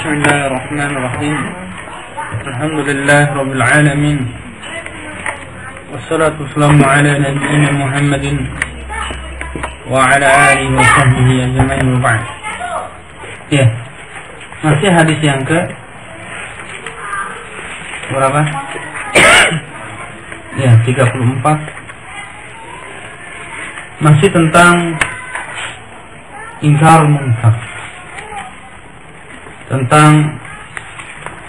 Bismillahirrahmanirrahim. Alhamdulillah Rabbil Alamin. Wassalatu wassalamu ala nabiyyina Muhammadin wa ala alihi wa sahbihi ajma'in wa ba'd. Ya, masih hadis yang ke berapa? Ya, 34. Masih tentang ingkar munkar, tentang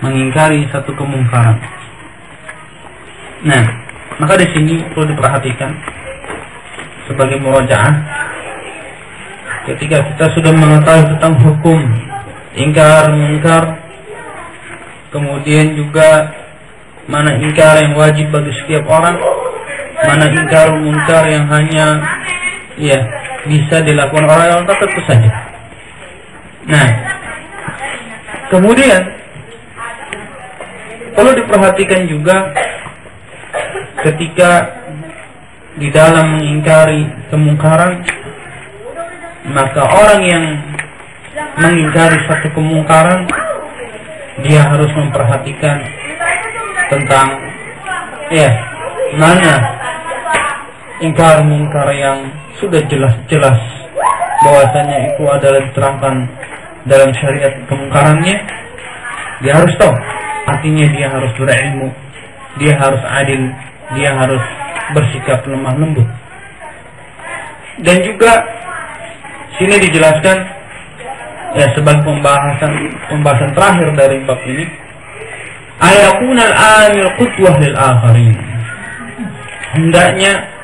mengingkari satu kemungkaran. Nah, maka di sini perlu diperhatikan sebagai murajaah, ketika kita sudah mengetahui tentang hukum ingkar munkar, kemudian juga mana ingkar yang wajib bagi setiap orang, mana ingkar munkar yang hanya bisa dilakukan orang tertentu saja. Nah, kemudian perlu diperhatikan juga ketika di dalam mengingkari kemungkaran, maka orang yang mengingkari satu kemungkaran, dia harus memperhatikan tentang mana ingkar munkar yang sudah jelas-jelas bahwasanya itu adalah diterangkan dalam syariat kemungkarannya. Dia harus tahu, artinya dia harus berilmu, dia harus adil, dia harus bersikap lemah lembut. Dan juga sini dijelaskan sebagai pembahasan terakhir dari bab ini, ayakunal amil qudwah lil akharin. Hendaknya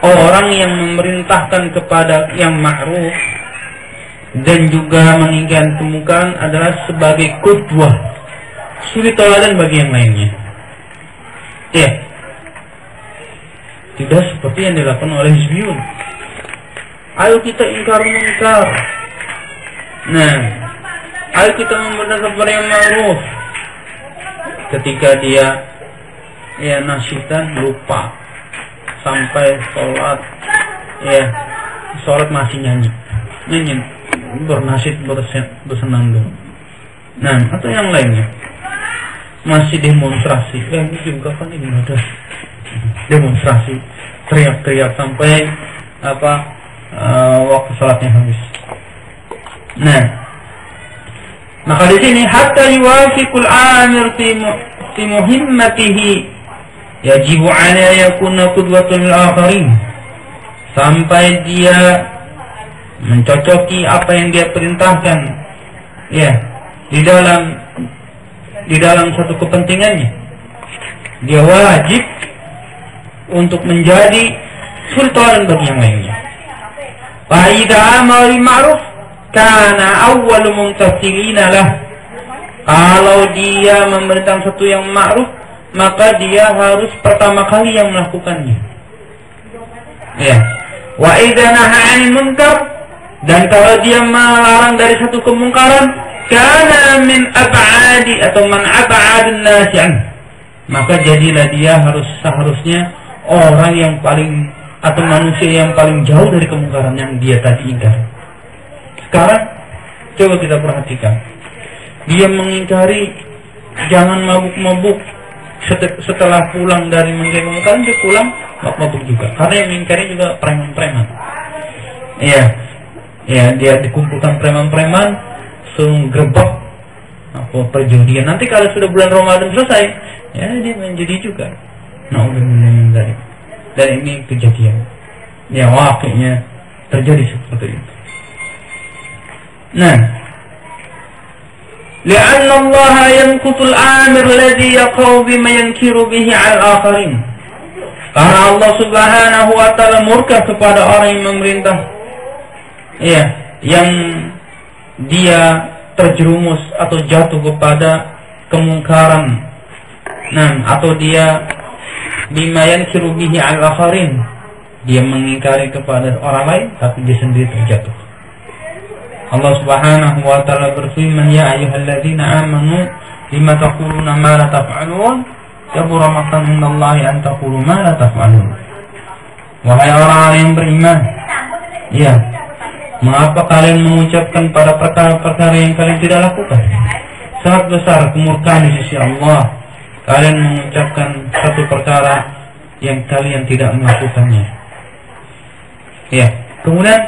orang yang memerintahkan kepada yang ma'ruf dan juga mengingkari kemungkaran adalah sebagai qudwah, suri teladan bagi yang lainnya. Tidak seperti yang dilakukan oleh hizbiyun. Ayo kita ingkar munkar. Nah, ayo kita membenarkan kepada yang ma'ruf. Ketika dia nasihat lupa sampai sholat masih nyanyi bernasib bersenandung. Nah, atau yang lainnya masih demonstrasi, ini juga kan ini ada demonstrasi, teriak-teriak sampai waktu sholatnya habis. Nah, maka di sini hatta yuwafiqul amir fi muhimmatihi yajibu ala yakuna qudwatan lil akharin, sampai dia mencocoki apa yang dia perintahkan di dalam satu kepentingannya. Dia wajib untuk menjadi sultan bagi yang lainnya. Fa idza amara bil ma'ruf kana awwalu mumtasilina lah. Kalau dia memerintahkan sesuatu yang ma'ruf, maka dia harus pertama kali yang melakukannya. Wa idza naha 'anil munkar, dan kalau dia melarang dari satu kemungkaran, kana min ab'adi atau man ab'adun nasi an, maka jadilah dia seharusnya orang yang paling atau manusia yang paling jauh dari kemungkaran yang dia tadi ingkar. Sekarang coba kita perhatikan, dia mengingkari jangan mabuk-mabuk. Setelah pulang dari mengingkari kemungkaran, dia pulang mabuk juga, karena yang mengingkari juga preman-preman. Dia dikumpulkan preman-preman, suruh gerbek perjudian. Nanti kalau sudah bulan Ramadan selesai, dia menjadi juga. Dan ini kejadian, wakilnya terjadi seperti itu. Nah, li'anna Allah yanqutul amir alladhi yaqau bima yankiru bihi 'al akharin. Karena Allah Subhanahu wa taala murka kepada orang yang memerintah yang dia terjerumus atau jatuh kepada kemungkaran. Atau dia bima yankiru bihi 'al akharin, dia mengingkari kepada orang lain tapi dia sendiri terjatuh. Allah Subhanahu wa taala berfirman, ya ayyuhalladzina amanu lima taquluna ma la taf'alun, kabura maqtan indallahi an taqulu ma la taf'alun. Wahai orang-orang yang beriman, mengapa kalian mengucapkan pada perkara-perkara yang kalian tidak lakukan? sangat besar kemurkaan di sisi Allah kalian mengucapkan satu perkara yang kalian tidak melakukannya. Ya, kemudian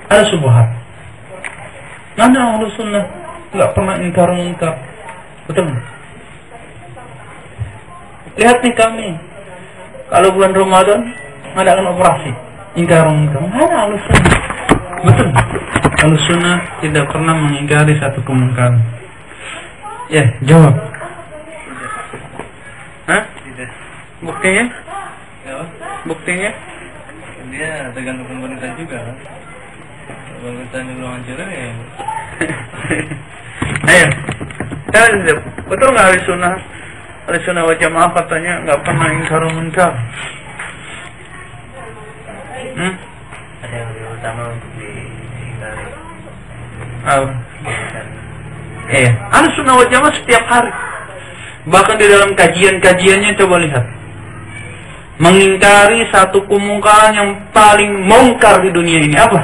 ada syubhat. Mana Ahlus Sunnah nggak pernah ingkar munkar, betul? Lihat nih kami, kalau bulan Ramadan mengadakan operasi ingkar munkar, mana Ahlus Sunnah? Betul. Ahlus Sunnah tidak pernah mengingkari satu kemungkaran. Ya, jawab. Hah? Tidak. Buktinya? Ya. Buktinya? Dia tergantung pemerintah juga. Pemerintah dulu hancurnya ya. Ayo. Betul nggak Ahlus Sunnah? Ahlus Sunnah wal Jamaah katanya nggak pernah ingkar munkar. Ada yang lebih utama untuk dihindari. Iya. Ahlus Sunnah wal Jamaah setiap hari, bahkan di dalam kajian-kajiannya coba lihat, mengingkari satu kemungkaran yang paling mungkar di dunia ini apa?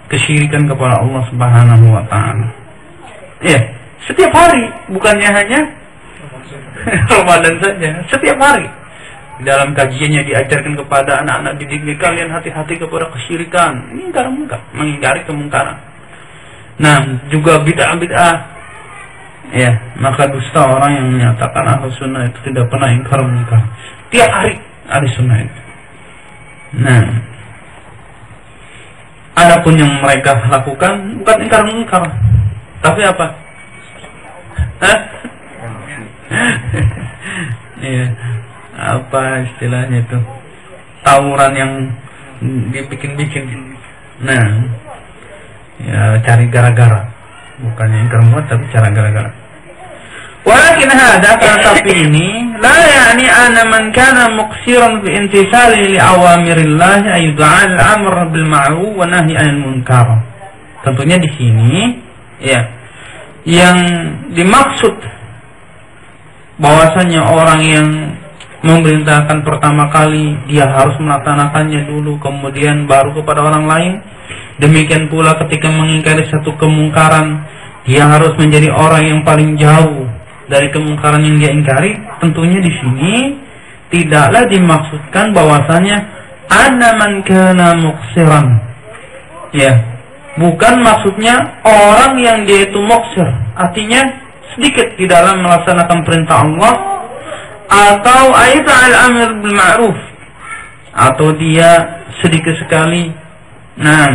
Kesyirikan kepada Allah Subhanahu wa taala. Iya, setiap hari, bukannya hanya Ramadan saja, setiap hari. Dalam kajiannya diajarkan kepada anak-anak didiknya, kalian hati-hati kepada kesyirikan. Ini ingkar munkar, mengingkari kemungkaran. Nah, juga bid'ah-bid'ah. Ya, maka dusta orang yang menyatakan Ahlus Sunnah itu tidak pernah ingkar munkar. Tiap hari Ahlus Sunnah itu. Nah, adapun yang mereka lakukan bukan ingkar munkar, tapi apa? Hah? Iya. Apa istilahnya itu, tawuran yang dibikin-bikin. Nah, ya cari gara-gara, bukannya ingkar munkar tapi cara gara-gara. Walakin hada, tetapi ini la yani anna man kana muqsiran fi intisali li awamirillah ayyud'al al-amr bil ma'ruf wa nahy 'anil munkar. Tentunya di sini ya yang dimaksud bahwasanya orang yang memerintahkan pertama kali dia harus melaksanakannya dulu, kemudian baru kepada orang lain. Demikian pula ketika mengingkari satu kemungkaran, dia harus menjadi orang yang paling jauh dari kemungkaran yang dia ingkari. Tentunya di sini tidaklah dimaksudkan bahwasanya anna man kana muqsiran. Ya, bukan maksudnya orang yang dia itu muqsir, artinya sedikit di dalam melaksanakan perintah Allah, atau aida'al amr bil ma'ruf, atau dia sedikit sekali. Nah,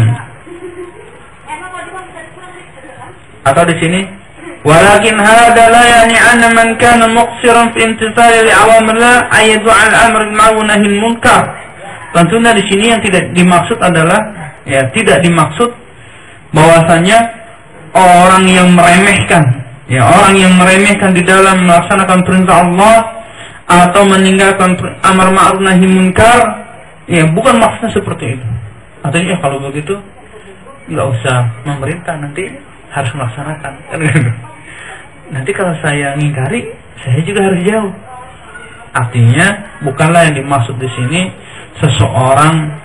atau di sini walakin hada la yani anna man kana muqsiran fi imtithali li awamirillah aida'al amr bil ma'ruf nahy anil munkar. Tentunya di sini yang tidak dimaksud adalah ya, tidak dimaksud bahwasanya orang yang meremehkan, ya, orang yang meremehkan di dalam melaksanakan perintah Allah atau meninggalkan amar ma'ruf nahi munkar, ya bukan maksudnya seperti itu. Artinya kalau begitu nggak usah memerintah, nanti harus melaksanakan, kan gitu. Nanti kalau saya ngingkari, saya juga harus jauh. Artinya bukanlah yang dimaksud di sini seseorang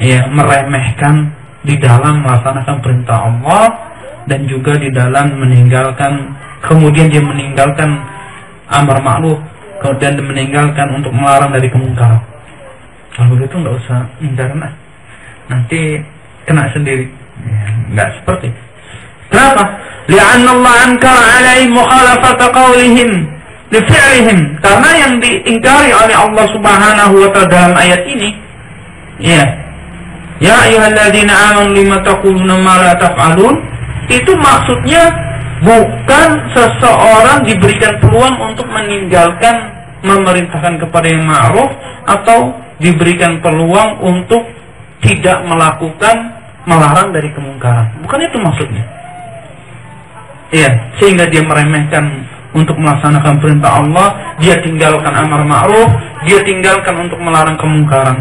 ya meremehkan di dalam melaksanakan perintah Allah dan juga di dalam meninggalkan, kemudian dia meninggalkan amar ma'ruf, kemudian meninggalkan untuk melarang dari kemungkaran. Kalau begitu nggak usah ingkar, nanti kena sendiri. Ya, nggak seperti. Kenapa? Li'anna Allah ankara 'alaihim mukhalafata qawlihim li fi'lihim. Karena yang diingkari oleh Allah Subhanahu wa ta'ala dalam ayat ini, ya, ya ayyuhalladzina amanu lima taquluna ma la taf'alun, itu maksudnya bukan seseorang diberikan peluang untuk meninggalkan memerintahkan kepada yang ma'ruf atau diberikan peluang untuk tidak melakukan melarang dari kemungkaran. Bukan itu maksudnya. Iya, sehingga dia meremehkan untuk melaksanakan perintah Allah, dia tinggalkan amar ma'ruf, dia tinggalkan untuk melarang kemungkaran.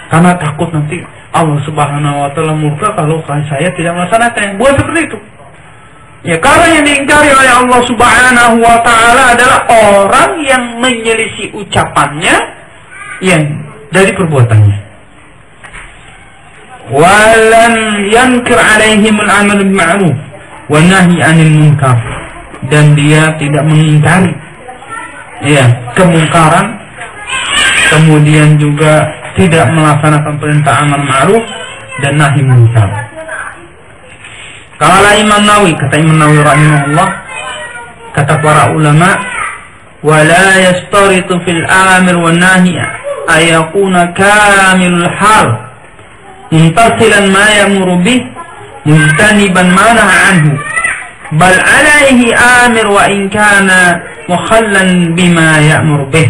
Karena takut nanti Allah Subhanahu wa ta'ala murka kalau saya tidak melaksanakan. Bukan seperti itu. Ya, karena yang diingkari oleh Allah Subhanahu wa ta'ala adalah orang yang menyelisih ucapannya yang dari perbuatannya. Walan yankir alaihim al-amal bil ma'ruf wa nahi 'anil munkar, dan dia tidak mengingkari kemungkaran, kemudian juga tidak melaksanakan perintah amar ma'ruf dan nahi munkar. Qala Imam Nawawi, kata Imam Nawawi rahimahullah, kata para ulama, wala yastaritu fil amir wan nahi ayakuna kamilul hal muntasilan ma ya'muru bih mujtaniban ma naha anhu, bal alaihi amir wa in kana mukhallan bima ya'mur bih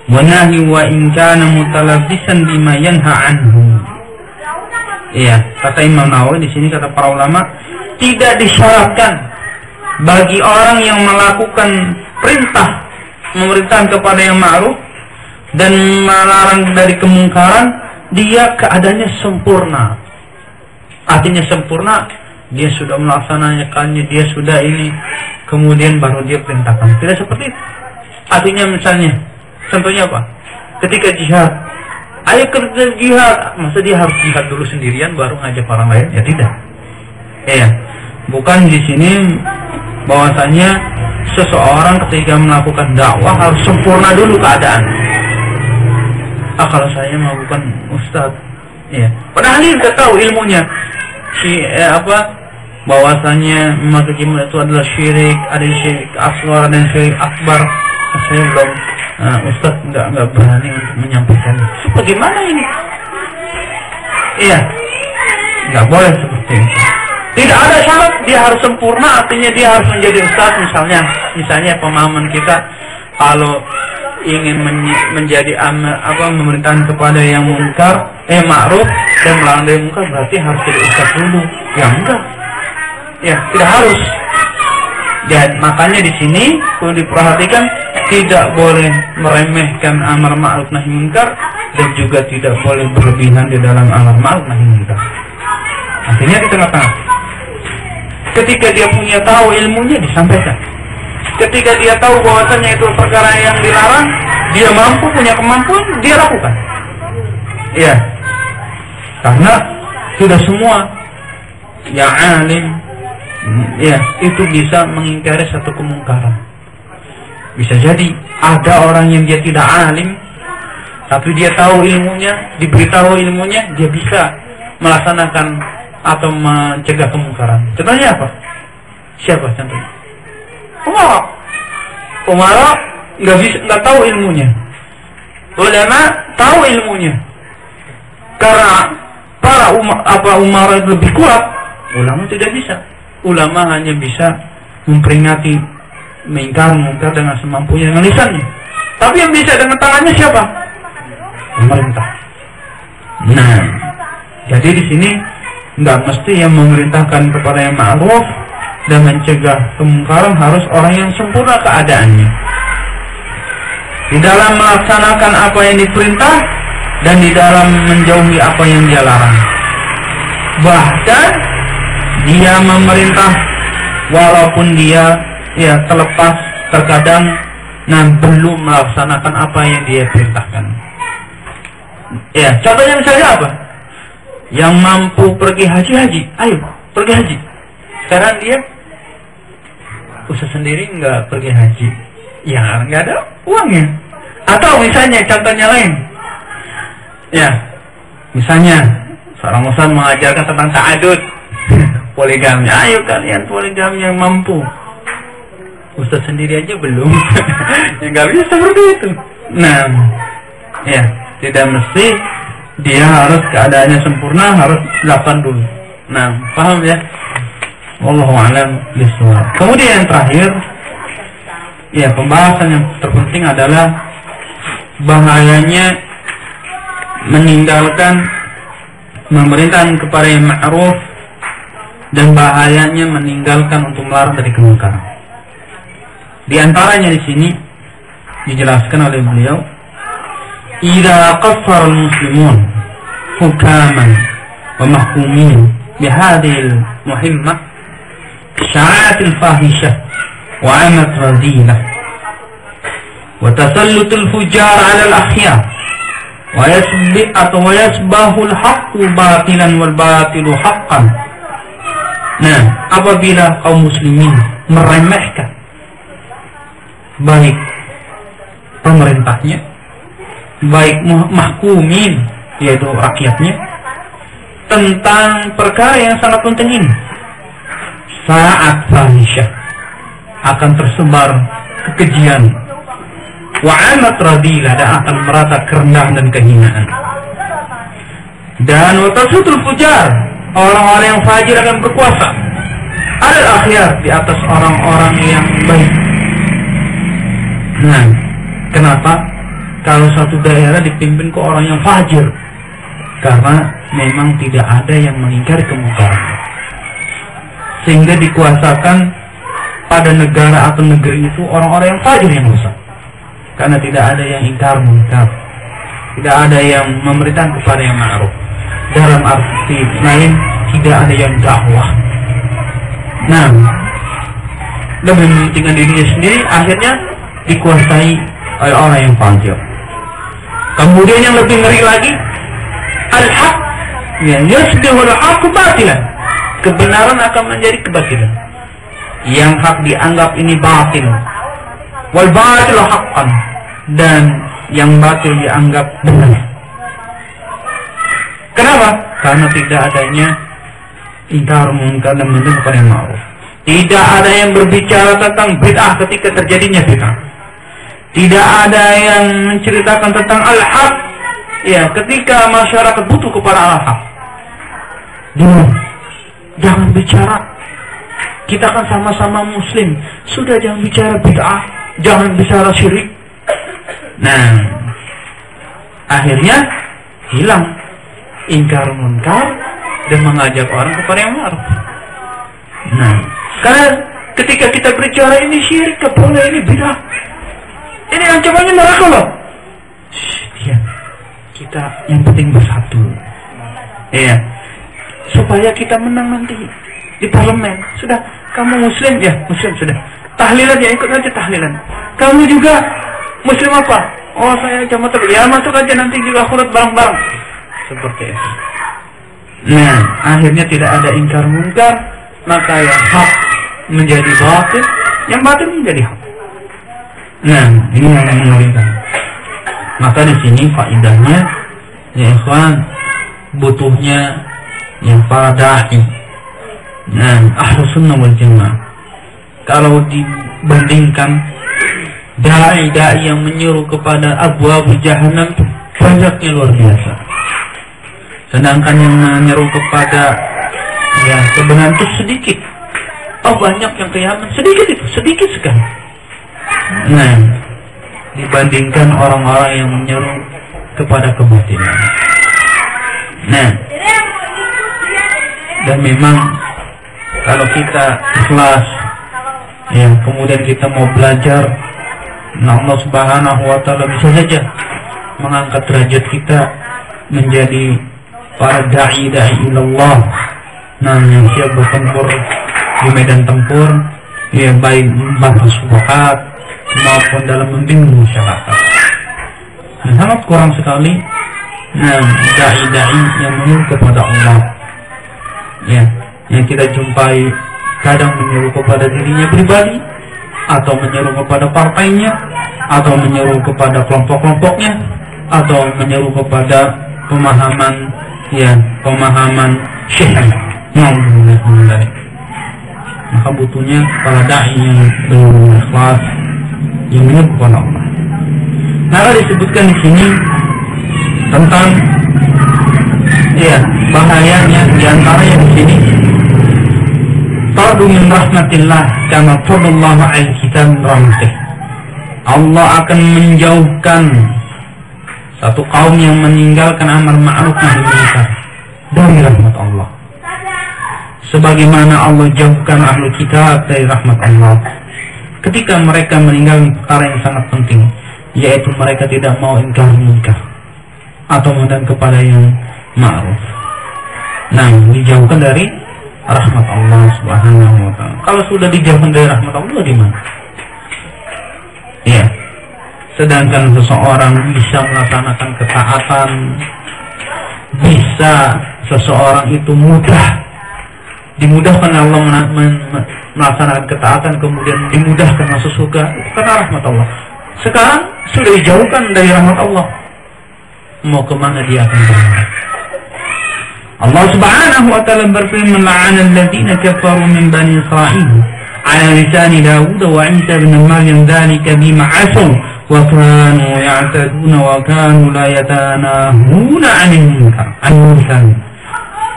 wa nahi wa in kana mutalabbisan bima yanha anhu. Kata Imam Nawawi di sini, kata para ulama, tidak disyaratkan bagi orang yang melakukan perintah memerintahkan kepada yang ma'ruf dan melarang dari kemungkaran, dia keadaannya sempurna. Artinya sempurna, dia sudah melaksanakannya, dia sudah ini, kemudian baru dia perintahkan. Tidak seperti itu. Artinya misalnya, contohnya apa? Ketika jihad, ayo kerja jihad, masa dia harus jihad dulu sendirian baru ngajak orang lain? Ya tidak. Bukan di sini bahwasanya seseorang ketika melakukan dakwah harus sempurna dulu keadaan. Kalau saya melakukan ustaz, padahal dia sudah tahu ilmunya, bahwasanya memakai jimlah itu adalah syirik, ada syirik asghar dan syirik akbar. Saya belum, ustaz nggak berani untuk menyampaikan. Bagaimana ini? Nggak boleh seperti itu. Tidak ada syarat dia harus sempurna, artinya dia harus menjadi ustaz misalnya pemahaman kita kalau ingin menjadi memerintahkan kepada yang munkar, ma'ruf dan melarang dari munkar, berarti harus jadi ustaz dulu. Ya enggak. Tidak harus. Dan makanya di sini perlu diperhatikan, tidak boleh meremehkan amar ma'ruf nahi munkar dan juga tidak boleh berlebihan di dalam amar ma'ruf nahi munkar. Artinya di tengah-tengah. Ketika dia punya tahu ilmunya, disampaikan. Ketika dia tahu bahwasanya itu perkara yang dilarang, dia mampu, punya kemampuan, dia lakukan. Karena tidak semua yang alim itu bisa mengingkari satu kemungkaran. Bisa jadi ada orang yang dia tidak alim, tapi dia tahu ilmunya, diberitahu ilmunya, dia bisa melaksanakan atau mencegah kemungkaran. Contohnya apa? Siapa contohnya? Umar nggak tahu ilmunya. Ulama tahu ilmunya. Karena para Umar itu lebih kuat, ulama tidak bisa. Ulama hanya bisa memperingati, mengingkar dengan semampunya dengan lisannya. Tapi yang bisa dengan tangannya siapa? Pemerintah. Nah, jadi di sini nggak mesti yang memerintahkan kepada yang ma'ruf dan mencegah kemungkaran harus orang yang sempurna keadaannya di dalam melaksanakan apa yang diperintah dan di dalam menjauhi apa yang dia larang. Bahkan dia memerintah walaupun dia terlepas terkadang belum melaksanakan apa yang dia perintahkan. Contohnya misalnya apa? Yang mampu pergi haji, ayo pergi haji. Sekarang dia usaha sendiri nggak pergi haji, nggak ada uangnya. Atau misalnya contohnya lain, misalnya seorang ustaz mengajarkan tentang ta'adud, poligami. Ayo kalian poligami yang mampu. Ustaz sendiri aja belum, nggak bisa seperti itu. Nah, tidak mesti dia harus keadaannya sempurna, harus dilakukan dulu. Nah, paham ya? Wallahu a'lam bishawab. Kemudian yang terakhir, pembahasan yang terpenting adalah bahayanya meninggalkan pemerintahan kepada yang ma'ruf dan bahayanya meninggalkan untuk melarang dari kemungkaran. Di antaranya di sini dijelaskan oleh beliau, idza qassara al-muslimun hukaman wa mahkumin bihadhihi al-muhimmah sya'at al-fahishah wa 'amat radhilah wa tasallut al-fujar 'ala al-akhyar wa yasbahu al-haqqu batilan wal batilu haqqan Nah, apabila kaum muslimin meremehkan baik pemerintahnya, baik mahkumin, yaitu rakyatnya, tentang perkara yang sangat penting ini, saat fahisyah akan tersebar kekejian, wa'amat radilah, dan akan merata kerendahan dan kehinaan. Dan watasutul fujar, orang-orang yang fajir akan berkuasa. Ada akhyar di atas orang-orang yang baik. Nah, kenapa? Kalau satu daerah dipimpin ke orang yang fajir, karena memang tidak ada yang mengingkari kemungkaran, sehingga dikuasakan pada negara atau negeri itu orang-orang yang fajir yang rusak, karena tidak ada yang ingkar munkar, tidak ada yang memerintahkan kepada yang ma'ruf. Dalam arti lain, tidak ada yang dakwah. Nah, lebih mementingkan dirinya sendiri, akhirnya dikuasai oleh orang yang fajir. Kemudian yang lebih ngeri lagi, al-haq, yang yasbihul haq batilan, kebenaran akan menjadi kebatilan. Yang hak dianggap ini batil, wal batil haqqan, dan yang batil dianggap benar. Kenapa? Karena tidak adanya ingkar munkar dan menyebutkan yang ma'ruf. Tidak ada yang berbicara tentang bid'ah ketika terjadinya bid'ah. Tidak ada yang menceritakan tentang al-haq, ya, ketika masyarakat butuh kepada al-haq. Jangan bicara, kita kan sama-sama muslim, sudah jangan bicara bid'ah, jangan bicara syirik. Nah, akhirnya hilang ingkar munkar dan mengajak orang kepada yang ma'ruf. Nah, karena ketika kita bicara ini syirik, boleh, ini bid'ah, ini ancamannya neraka loh. Diam. Kita yang penting bersatu, ya, supaya kita menang nanti di parlemen. Sudah, kamu muslim, ya muslim, sudah tahlilan, ya ikut aja tahlilan. Kamu juga muslim apa? Oh, saya jamaah tabligh, ya masuk aja, nanti juga akhirat bareng-bareng. Seperti itu. Nah, akhirnya tidak ada ingkar munkar, maka yang hak menjadi batil, yang batil menjadi hak. Nah, ini yang mengerikan. Maka di sini faedahnya, ya ikhwan, butuhnya yang para da'i. Nah, Ahlus Sunnah wal Jamaah, kalau dibandingkan da'i-da'i yang menyuruh kepada abwaab jahannam, banyaknya luar biasa. Sedangkan yang menyeru kepada ya kebenaran itu sedikit. Oh, banyak yang kiamat, sedikit itu, sedikit sekali. Nah, dibandingkan orang-orang yang menyeru kepada kebatilan. Nah, dan memang kalau kita ikhlas, ya, kemudian kita mau belajar, nah Allah Subhanahu wa Ta'ala bisa saja mengangkat derajat kita menjadi para da'i ilallah. Nah, yang siap bertempur di medan tempur, ya, baik membahas syubhat maupun dalam membimbing masyarakat. Nah, sangat kurang sekali da'i yang menyuruh kepada Allah, ya, yang kita jumpai kadang menyuruh kepada dirinya pribadi, atau menyuruh kepada partainya, atau menyuruh kepada kelompok-kelompoknya, atau menyuruh kepada pemahaman syekh. Maka butuhnya para da'i yang berikhlas, yang menyuruh kepada Allah. Maka disebutkan di sini tentang bahayanya, diantaranya di sini tardu min rahmatillah kama fadallahu ala kita min rahmatih. Allah akan menjauhkan satu kaum yang meninggalkan amar ma'ruf nahi munkar dari rahmat Allah, sebagaimana Allah jauhkan ahlu kitab dari rahmat Allah ketika mereka meninggalkan perkara yang sangat penting, yaitu mereka tidak mau ingkar munkar atau menentang kepada yang ma'ruf. Nah, dijauhkan dari rahmat Allah Subhanahu wa Ta'ala. Kalau sudah dijauhkan dari rahmat Allah, gimana? Ya, sedangkan seseorang bisa melaksanakan ketaatan, bisa seseorang itu mudah dimudahkan Allah melaksanakan ketaatan, kemudian dimudahkan masuk surga, itu karena rahmat Allah. Sekarang sudah dijauhkan dari rahmat Allah, mau kemana dia akan berangkat? Allah Subhanahu wa ta'ala berfirman, la'ana alladziina kafaru min bani Israil ala lisani Daud wa Isa bin Maryam dzalika bima 'asaw wa kanu ya'taduna wa kanu la yatanahuna 'anil munkar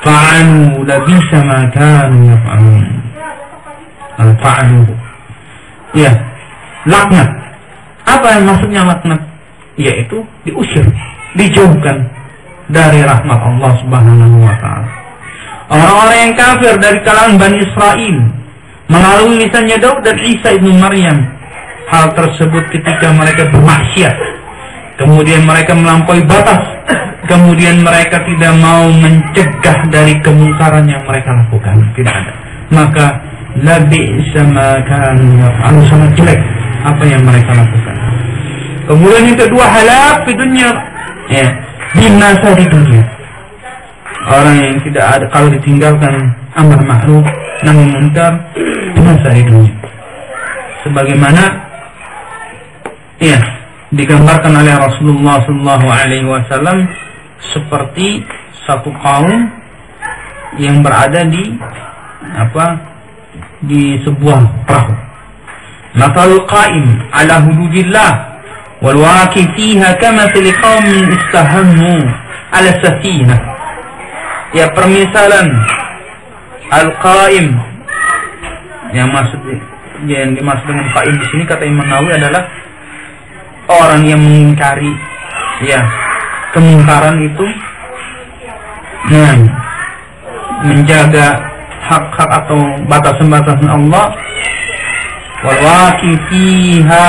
fa'alu labisa ma kanu yaf'alun. Fa'alu, ya, laknat. Apa yang maksudnya laknat? Yaitu diusir, dijauhkan dari rahmat Allah Subhanahu wa ta'ala. Orang-orang yang kafir dari kalangan Bani Israel melalui lisannya Daud dan Isa ibnu Maryam, hal tersebut ketika mereka bermaksiat, kemudian mereka melampaui batas, kemudian mereka tidak mau mencegah dari kemungkaran yang mereka lakukan, tidak ada, maka labi'sa ma kanu yaf'alun, sangat jelek apa yang mereka lakukan. Kemudian yang kedua, halak di dunia, ya, binasa di dunia. Orang yang tidak ada, kalau ditinggalkan amar ma'ruf nahi munkar, binasa di dunia. Sebagaimana ya digambarkan oleh Rasulullah SAW seperti satu kaum yang berada di sebuah perahu. Matalul qa'im ala hududillah wal waqi fiha kamathali qaumin istahammu ala safinah. Ya, permisalan al-qa'im yang dimaksud dengan qa'im di sini kata Imam Nawawi adalah orang yang mengingkari ya kemungkaran itu, menjaga hak-hak atau batasan-batasan Allah, wal waqi fiha,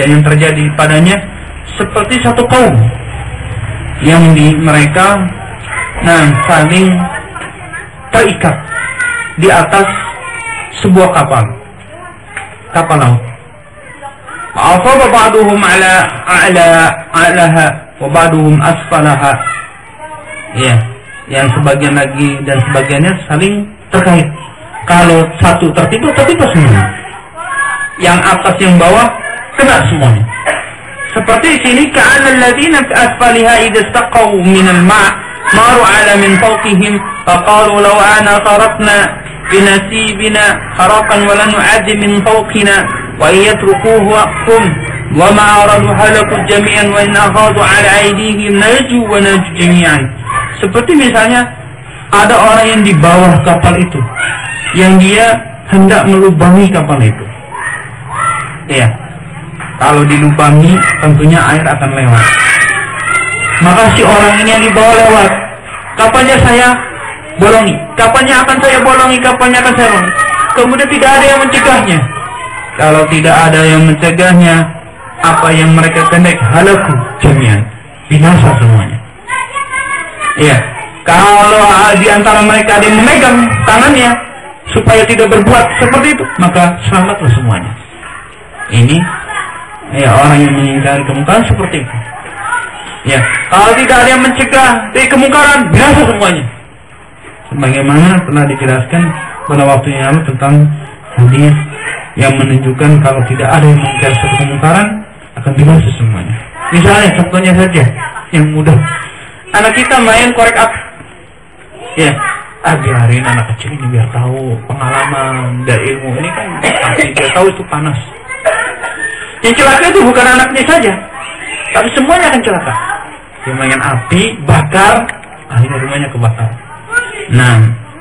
dan yang terjadi padanya seperti satu kaum yang mereka saling terikat di atas sebuah kapal laut. Fa'asaba ba'duhum a'laha wa ba'duhum asfalaha. Ya, yang sebagian lagi dan sebagiannya saling terkait. Kalau satu tertipu semua. Yang atas yang bawah kena semuanya. Seperti di sini, ka'anna alladziina fi asfaliha idza istaqaw min al-ma' maru 'ala min fawqihim faqalu law ana tarakna binasibina harakan wa la nu'addi min fawqina wa yatrukuhu aqum wa ma aradu halaku jami'an wa in akhadhu 'ala aydihim naju wa naju jami'an. Seperti misalnya ada orang yang di bawah kapal itu yang dia hendak melubangi kapal itu. Ya, kalau dilubangi tentunya air akan lewat. Maka si orang ini yang di bawah lewat, kapalnya saya bolongi, kapalnya akan saya bolongi, kapalnya akan saya bolongi. Kemudian tidak ada yang mencegahnya. Kalau tidak ada yang mencegahnya, apa yang mereka kehendaki? Halaku jami'an, binasa semuanya. Iya, kalau di antara mereka ada yang memegang tangannya supaya tidak berbuat seperti itu, maka selamatlah semuanya. Ini ya orang yang mengingkari kemungkaran seperti itu. Ya, kalau tidak ada yang mencegah dari kemungkaran, binasa semuanya. Sebagaimana telah dijelaskan pada waktu yang lalu tentang hadis yang menunjukkan kalau tidak ada yang mengingkari suatu kemungkaran, akan binasa semuanya. Misalnya contohnya saja yang mudah, anak kita main korek api. Ya, biarin anak kecil ini biar tahu pengalaman dari ilmu ini kan pasti dia tahu itu panas. Yang celaka itu bukan anaknya saja, tapi semuanya akan celaka. Dia main api, bakar, akhirnya rumahnya kebakar.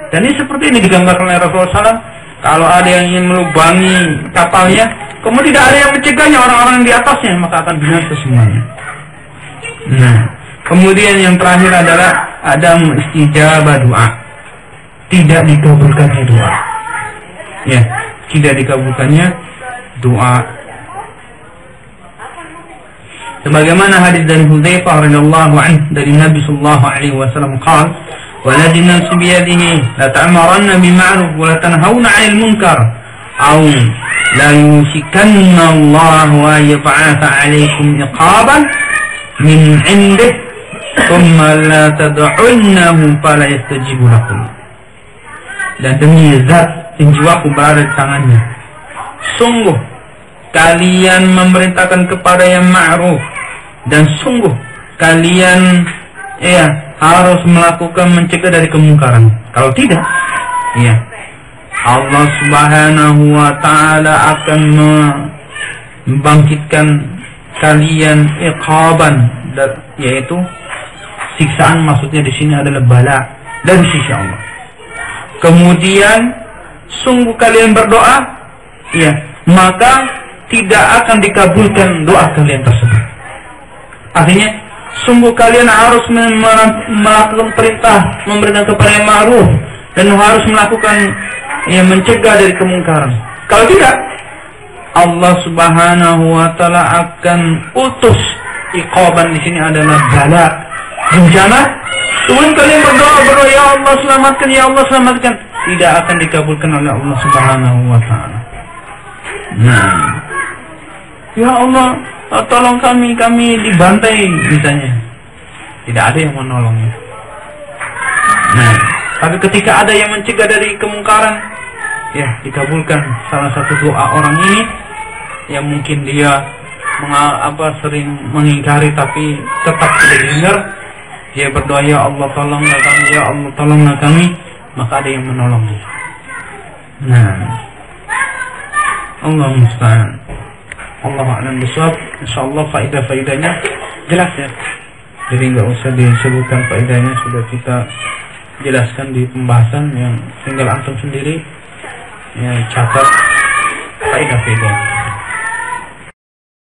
Dan ini seperti ini digambarkan oleh Rasulullah SAW. Kalau ada yang ingin melubangi kapalnya, kemudian tidak ada yang mencegahnya, orang-orang di atasnya, maka akan binasa semuanya. Kemudian yang terakhir adalah adam istijabah doa, tidak dikabulkannya doa. Ya, tidak dikabulkannya doa. Sebagaimana hadis dari Hudzaifah radhiyallahu anhu dari Nabi sallallahu alaihi wasallam qala walladhi nafsi biyadihi la ta'maranna bil ma'ruf wa la tanhauna 'anil munkar aw la yusikanna Allah wa yab'atha 'alaykum iqaban min 'indihi thumma la tad'unnahu fala yastajibu lakum. dan demi zat yang jiwaku berada di tangannya, sungguh kalian memerintahkan kepada yang ma'ruf, dan sungguh kalian harus melakukan mencegah dari kemungkaran. Kalau tidak, Allah Subhanahu wa taala akan membangkitkan kalian iqaban, yaitu siksaan. Maksudnya di sini adalah bala dari sisi Allah. Kemudian sungguh kalian berdoa, maka tidak akan dikabulkan doa kalian tersebut. Artinya sungguh kalian harus melakukan perintah, memerintahkan kepada yang ma'ruf, dan harus melakukan mencegah dari kemungkaran. Kalau tidak, Allah Subhanahu wa taala akan utus iqaban. Di sini adalah bala, bencana. Kemudian kalian berdoa, ya Allah selamatkan, ya Allah selamatkan, tidak akan dikabulkan oleh Allah Subhanahu wa taala. Nah, ya Allah tolong kami dibantai misalnya, tidak ada yang menolongnya. Nah, tapi ketika ada yang mencegah dari kemungkaran, dikabulkan salah satu doa orang ini yang mungkin dia sering mengingkari tapi tetap tidak dengar. Dia berdoa, ya Allah tolonglah kami, ya Allah tolonglah kami, maka ada yang menolongnya. Nah, Allah musta'an. Allah a'lam bishawab. Insyaallah faedah-faedahnya jelas ya. Jadi nggak usah disebutkan faedahnya, sudah kita jelaskan di pembahasan yang tinggal antum sendiri catat faedah-faedahnya.